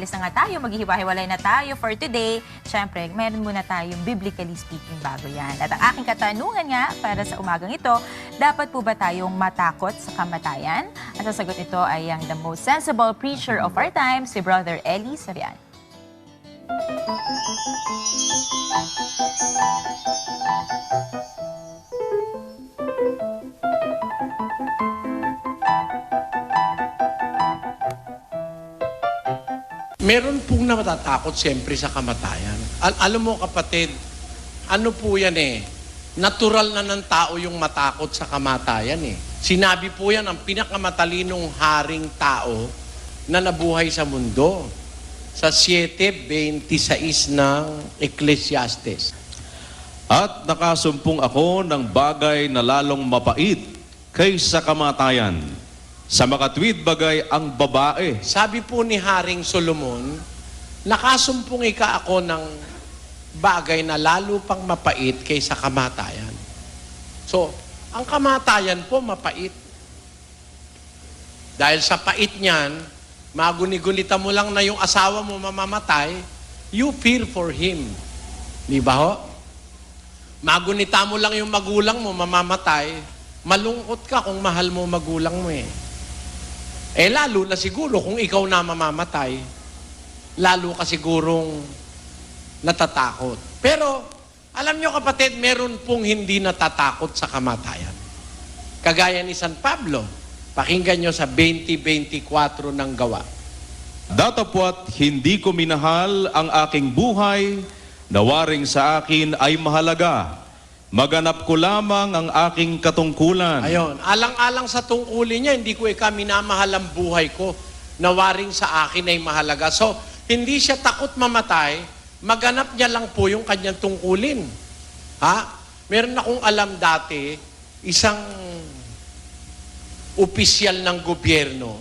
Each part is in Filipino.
aalis na nga tayo, maghihiwa-hiwalay na tayo for today. Siyempre, meron muna tayong biblically speaking bago yan. At ang aking katanungan nga para sa umagang ito, dapat po ba tayong matakot sa kamatayan? Ang sasagot nito ay ang the most sensible preacher of our time, si Brother Eli Soriano. Meron pong natatakot siyempre sa kamatayan. Alam mo kapatid, ano po yan natural na ng tao yung matakot sa kamatayan Sinabi po yan ang pinakamatalinong haring tao na nabuhay sa mundo. Sa 7:26 ng Ecclesiastes. At nakasumpong ako ng bagay na lalong mapait kaysa kamatayan. Sa makatwid bagay ang babae. Sabi po ni Haring Solomon, nakasumpong ako ng bagay na lalo pang mapait kaysa kamatayan. So, ang kamatayan po mapait. Dahil sa pait niyan, maguni-gunita mo lang na yung asawa mo mamamatay, you fear for him. Di ba ho? Magunita mo lang yung magulang mo mamamatay, malungkot ka kung mahal mo magulang mo lalo na siguro kung ikaw na mamamatay, lalo ka sigurong natatakot. Pero, alam nyo kapatid, meron pong hindi natatakot sa kamatayan. Kagaya ni San Pablo, pakinggan nyo sa 20:24 ng Gawa. Datapwat hindi ko minahal ang aking buhay, nawaring sa akin ay mahalaga. Maganap ko lamang ang aking katungkulan. Ayon, alang-alang sa tungkulin niya, hindi ko minamahal ang buhay ko, nawaring sa akin ay mahalaga. So, hindi siya takot mamatay, maganap niya lang po yung kanyang tungkulin. Meron akong alam dati, isang opisyal ng gobyerno,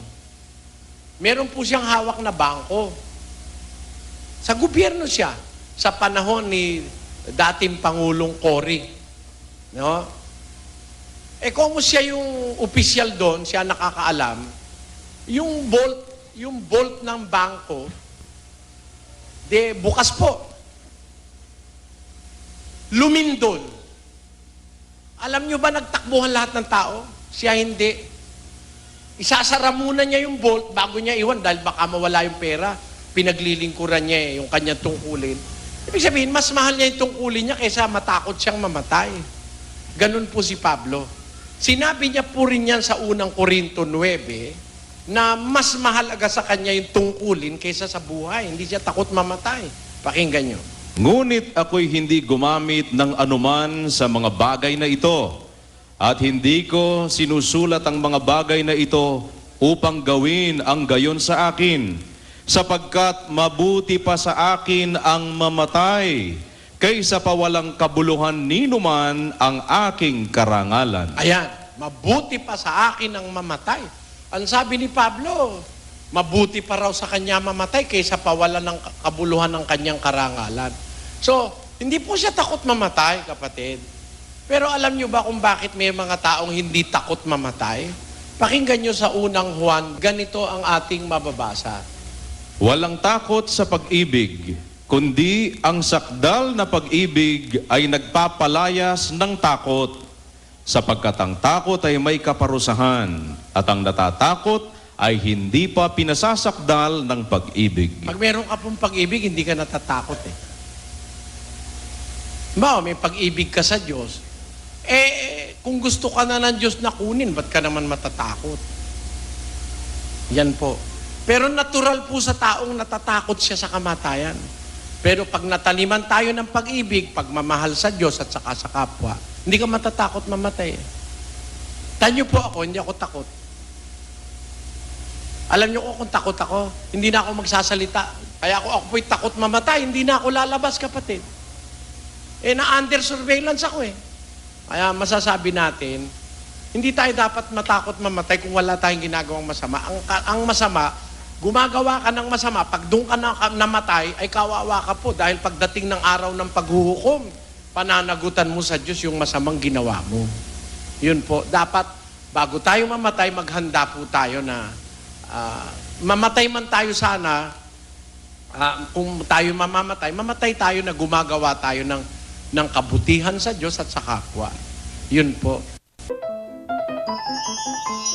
meron po siyang hawak na bangko. Sa gobyerno siya, sa panahon ni dating Pangulong Cory. No? Kung siya yung opisyal doon, siya nakakaalam, yung bolt ng bangko, bukas po. Lumindol. Alam nyo ba nagtakbuhan lahat ng tao? Siya hindi. Isasara muna niya yung bolt bago niya iwan dahil baka mawala yung pera. Pinaglilingkuran niya yung kanyang tungkulin. Ibig sabihin, mas mahal niya yung tungkulin niya kaysa matakot siyang mamatay. Ganun po si Pablo. Sinabi niya po rin yan sa unang Korinto 9 na mas mahalaga sa kanya yung tungkulin kaysa sa buhay. Hindi siya takot mamatay. Pakinggan niyo. Ngunit ako'y hindi gumamit ng anuman sa mga bagay na ito. At hindi ko sinusulat ang mga bagay na ito upang gawin ang gayon sa akin. Sapagkat mabuti pa sa akin ang mamatay kaysa pa walang kabuluhan ninuman ang aking karangalan. Ayan, mabuti pa sa akin ang mamatay. Ang sabi ni Pablo, mabuti pa raw sa kanya mamatay kaysa pa wala ng kabuluhan ng kanyang karangalan. So, hindi po siya takot mamatay, kapatid. Pero alam nyo ba kung bakit may mga taong hindi takot mamatay? Pakinggan nyo sa unang Juan, ganito ang ating mababasa. Walang takot sa pag-ibig, kundi ang sakdal na pag-ibig ay nagpapalayas ng takot, sapagkat ang takot ay may kaparusahan, at ang natatakot ay hindi pa pinasasakdal ng pag-ibig. Pag meron ka pong pag-ibig, hindi ka natatakot may pag-ibig ka sa Diyos, kung gusto ka na ng Diyos na kunin, ba't ka naman matatakot? Yan po. Pero natural po sa taong natatakot siya sa kamatayan. Pero pag nataniman tayo ng pag-ibig, pagmamahal sa Diyos at saka sa kapwa, hindi ka matatakot mamatay. Tanyo po ako, hindi ako takot. Alam niyo kung takot ako, hindi na ako magsasalita. Kaya ako po'y takot mamatay, hindi na ako lalabas, kapatid. Na-under surveillance ako Kaya masasabi natin, hindi tayo dapat matakot mamatay kung wala tayong ginagawang masama. Ang masama, gumagawa ka ng masama, pag doon ka namatay, ay kawawa ka po dahil pagdating ng araw ng paghuhukom, pananagutan mo sa Diyos yung masamang ginawa mo. Yun po, dapat bago tayo mamatay, maghanda po tayo na mamatay man tayo sana, kung tayo mamamatay, mamatay tayo na gumagawa tayo ng kabutihan sa Diyos at sa kapwa. Yun po.